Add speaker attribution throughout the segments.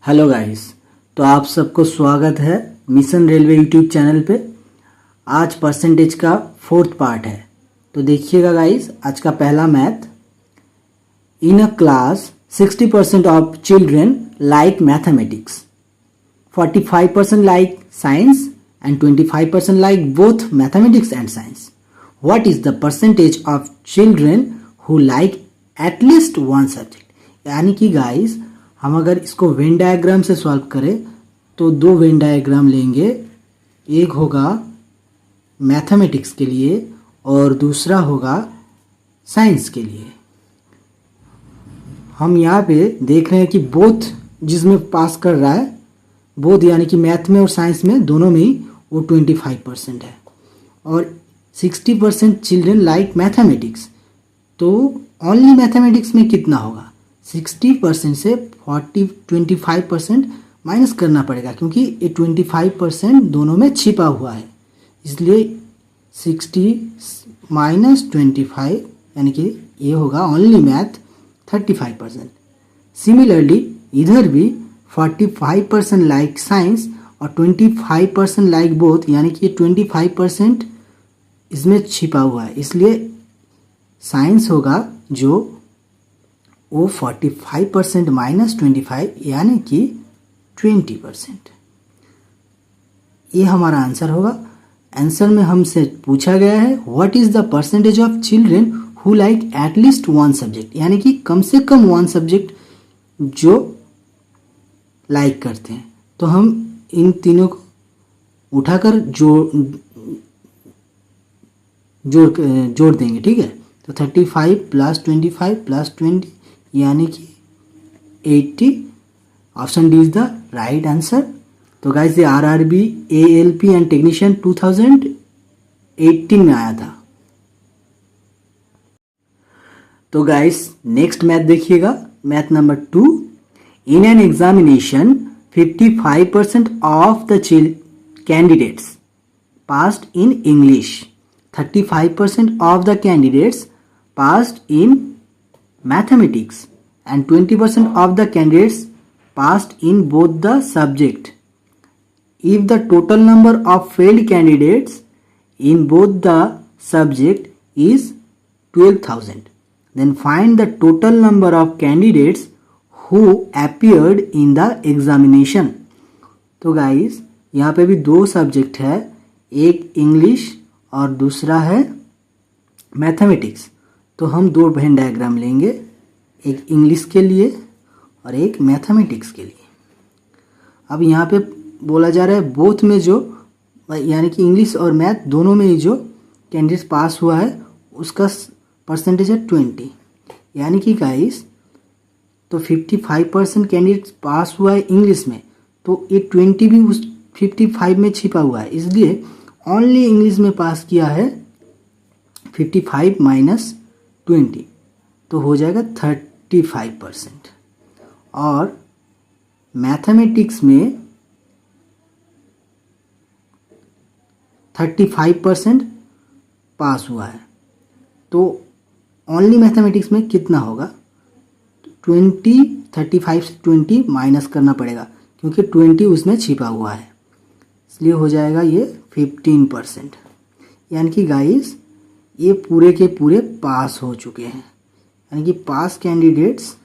Speaker 1: Hello guys. तो आप सबको स्वागत है मिशन रेलवे यूट्यूब चैनल पे। आज परसेंटेज का 4th पार्ट है। तो देखिएगा गाइस, आज का पहला math. In a class 60% of children like mathematics, 45% like science and 25% like both mathematics and science. What is the percentage of children who like at least one subject. यानी कि guys, हम अगर इसको वेन डायग्राम से solve करें तो दो Venn diagram लेंगे। एक होगा मैथमेटिक्स के लिए और दूसरा होगा साइंस के लिए। हम यहाँ पे देख रहे हैं कि बोथ जिसमें पास कर रहा है, बोथ यानी कि मैथ में और साइंस में दोनों में ही वो 25% है और 60% चिल्ड्रन लाइक मैथमेटिक्स। तो ओनली मैथमेटिक्स में कितना होगा? 60% से 25% माइनस करना पड़ेगा क्योंकि ये 25% दोनों में छिपा हुआ है, इसलिए 60 माइनस 25 यानी कि ये होगा ओनली मैथ 35%। सिमिलरली इधर भी 45% लाइक साइंस और 25% लाइक बोथ, यानी कि 25% इसमें छिपा हुआ है, इसलिए साइंस होगा जो वो 45% माइनस 25 यानी कि 20%। ये हमारा आंसर होगा। आंसर में हमसे पूछा गया है what is the percentage of children who like at least one subject, यानी कि कम से कम वन सब्जेक्ट जो लाइक करते हैं। तो हम इन तीनों को उठाकर जोड़ देंगे, ठीक है। तो 35 प्लस 25 प्लस 20 यानी कि 80। Option D is the right answer. तो गाइस, ये आरआरबी, एएलपी एंड टेक्नीशियन 2018 में आया था। तो गाइस, नेक्स्ट मैथ देखिएगा, math number 2। In an examination 55% of the candidates passed in English, 35% of the candidates passed in mathematics and 20% of the candidates passed in both the subject. If the total number of failed candidates in both the subject is 12,000, then find the total number of candidates who appeared in the examination. तो guys, यहाँ पे भी दो subject है, एक English और दूसरा है मैथमेटिक्स। तो हम दो वेन डायग्राम लेंगे, एक इंग्लिश के लिए और एक मैथमेटिक्स के लिए। अब यहाँ पे बोला जा रहा है बोथ में जो, यानी कि इंग्लिश और मैथ दोनों में ही जो कैंडिडेट्स पास हुआ है उसका परसेंटेज है 20। यानी कि गाइस, तो 55% कैंडिडेट्स पास हुआ है इंग्लिश में, तो ये 20 भी उस 55 में छिपा हुआ है, इसलिए ओनली इंग्लिश में पास किया है 55 माइनस 20, तो हो जाएगा 35%। और मैथमेटिक्स में 35% पास हुआ है, तो ओनली मैथमेटिक्स में कितना होगा? 35 से 20 माइनस करना पड़ेगा क्योंकि 20 उसमें छिपा हुआ है, इसलिए हो जाएगा ये 15%। यानी कि गाइस, ये पूरे के पूरे पास हो चुके हैं, यानी कि पास कैंडिडेट्स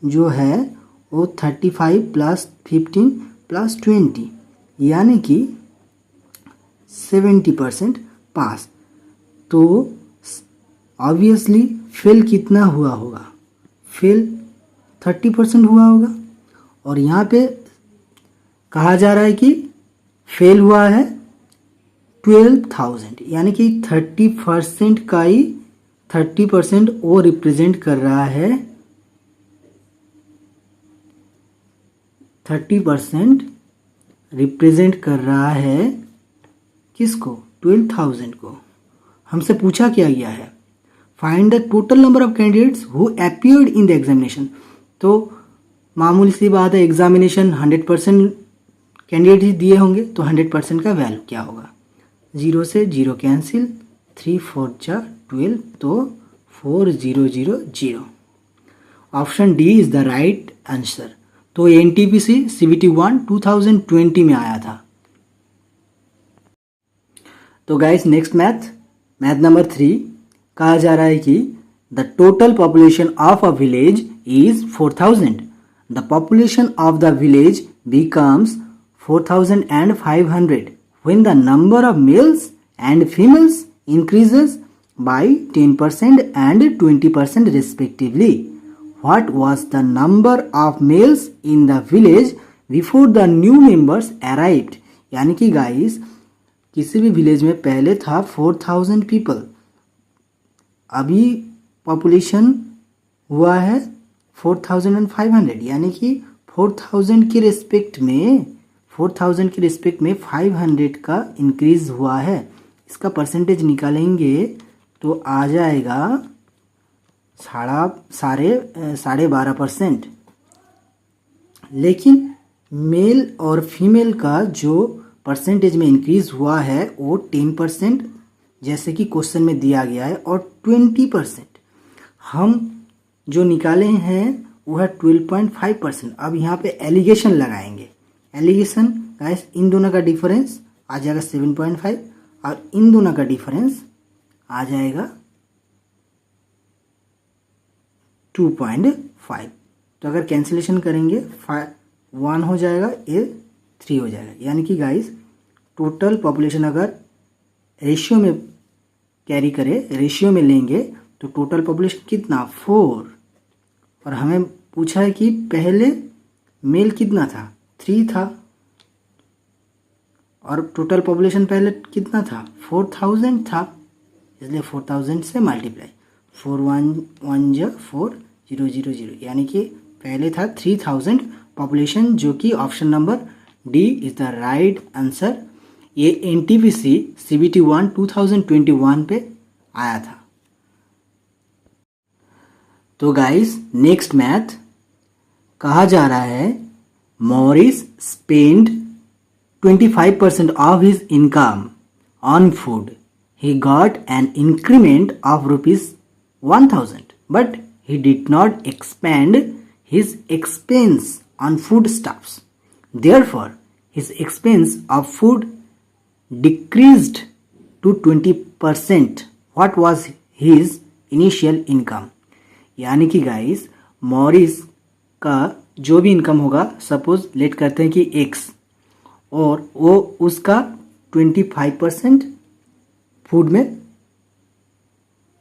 Speaker 1: जो है वो 35 प्लस 15 प्लस 20 यानी कि 70% पास। तो ऑब्वियसली फेल कितना हुआ होगा? फेल 30% हुआ होगा। और यहाँ पे कहा जा रहा है कि फेल हुआ है 12,000, यानी कि 30% का ही 30% वो रिप्रेजेंट कर रहा है, 30% रिप्रेजेंट कर रहा है किसको? 12,000 को। हमसे पूछा क्या गया है? Find the total number of candidates who appeared in the examination. तो मामूली सी बात है, एग्जामिनेशन 100% कैंडिडेट ही दिए होंगे, तो 100% का वैल्यू क्या होगा? 0 से 0 कैंसिल, 3 4 जा 12, तो 4000। Option D is the right answer. तो एनटीपीसी सीबीटी 1 2020 में आया था। तो गाइस नेक्स्ट मैथ नंबर 3 कहा जा रहा है कि the total population of a village is 4000। The population of the village becomes 4500 when the number of males and females increases by 10% and 20% respectively. What was the number of males in the village before the new members arrived? यानी कि guys किसी भी village में पहले था 4000 people, अभी population हुआ है 4500, यानी कि 4000 के रिस्पेक्ट में 500 का इंक्रीज हुआ है। इसका परसेंटेज निकालेंगे तो आ जाएगा 12.5%। लेकिन मेल और फीमेल का जो परसेंटेज में इंक्रीज हुआ है वो 10% जैसे कि क्वेश्चन में दिया गया है, और 20% हम जो निकाले हैं वो है 12.5%। अब यहाँ पे एलिगेशन लगाएंगे। एलिगेशन गाइस इन दोनों का डिफरेंस आ जाएगा 7.5 और इन दोनों का डिफरेंस आ जाएगा 2.5। तो अगर कैंसिलेशन करेंगे 1 हो जाएगा, ये 3 हो जाएगा। यानी कि गाइस टोटल पॉपुलेशन अगर रेशियो में कैरी करे, रेशियो में लेंगे तो टोटल पॉपुलेशन कितना 4, और हमें पूछा है कि पहले मेल कितना था 3 था, और टोटल पॉपुलेशन पहले कितना था 4000 था, इसलिए 4000 से मल्टीप्लाई 4 1 जा 4 0 0 0, यानी कि पहले था 3000 पॉपुलेशन, जो कि option number D is the right answer. ये एनटीपीसी सीबीटी 1 2021 पे आया था। तो गाइस नेक्स्ट मैथ कहा जा रहा है Morris spend 25% of his income on food. He got an increment of ₹1000, but he did not expand his expense on foodstuffs. Therefore, his expense of food decreased to 20%. What was his initial income? यानी कि guys Morris का जो भी income होगा, suppose let करते हैं कि x, और वो उसका 25% फूड में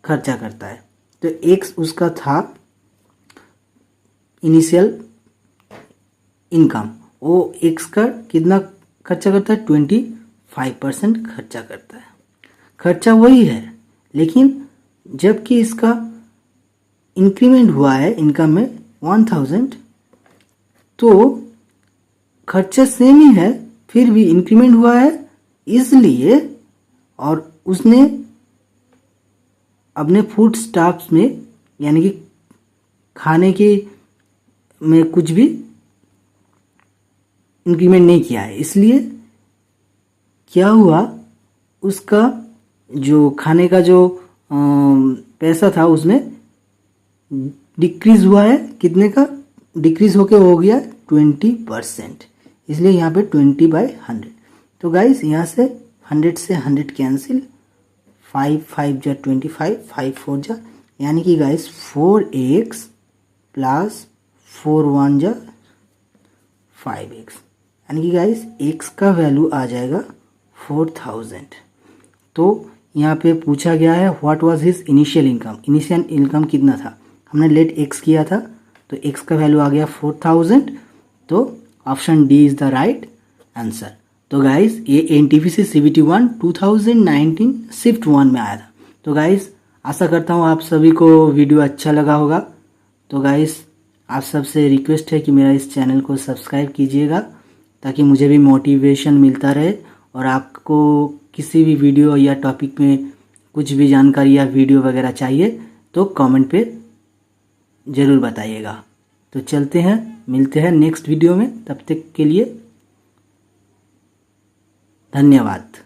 Speaker 1: खर्चा करता है। तो x उसका था इनिशियल इनकम, वो x का कितना खर्चा करता है 25% खर्चा करता है। खर्चा वही है, लेकिन जबकि इसका इंक्रीमेंट हुआ है इनकम में 1000, तो खर्चा सेम ही है, फिर भी इंक्रीमेंट हुआ है इसलिए, और उसने अपने फूड स्टॉक्स में यानी कि खाने के में कुछ भी इंक्रीमेंट नहीं किया है, इसलिए क्या हुआ, उसका जो खाने का जो पैसा था उसमें डिक्रीज हुआ है। कितने का डिक्रीज होके हो गया 20%, इसलिए यहाँ पे 20/100। तो गाइस यहाँ से 100 से 100 कैंसिल, 5 5 जा 25, 5 4 जा, यानी कि गाइस 4x प्लस 4 1 जा 5x, यानी कि गाइस x का वैल्यू आ जाएगा 4000। तो यहाँ पे पूछा गया है what was his initial income. Initial income कितना था, हमने लेट x किया था, तो x का वैल्यू आ गया 4000। तो option D is the right answer. तो गाइस ये एनटीपीसी सीबीटी 1 2019 शिफ्ट 1 में आया था। तो गाइस आशा करता हूँ आप सभी को वीडियो अच्छा लगा होगा। तो गाइस आप सबसे रिक्वेस्ट है कि मेरा इस चैनल को सब्सक्राइब कीजिएगा, ताकि मुझे भी मोटिवेशन मिलता रहे, और आपको किसी भी वीडियो या टॉपिक में कुछ भी जानकारी या वीडियो वगैरह चाहिए तो कमेंट पे ज़रूर बताइएगा। तो चलते हैं, मिलते हैं नेक्स्ट वीडियो में, तब तक के लिए धन्यवाद।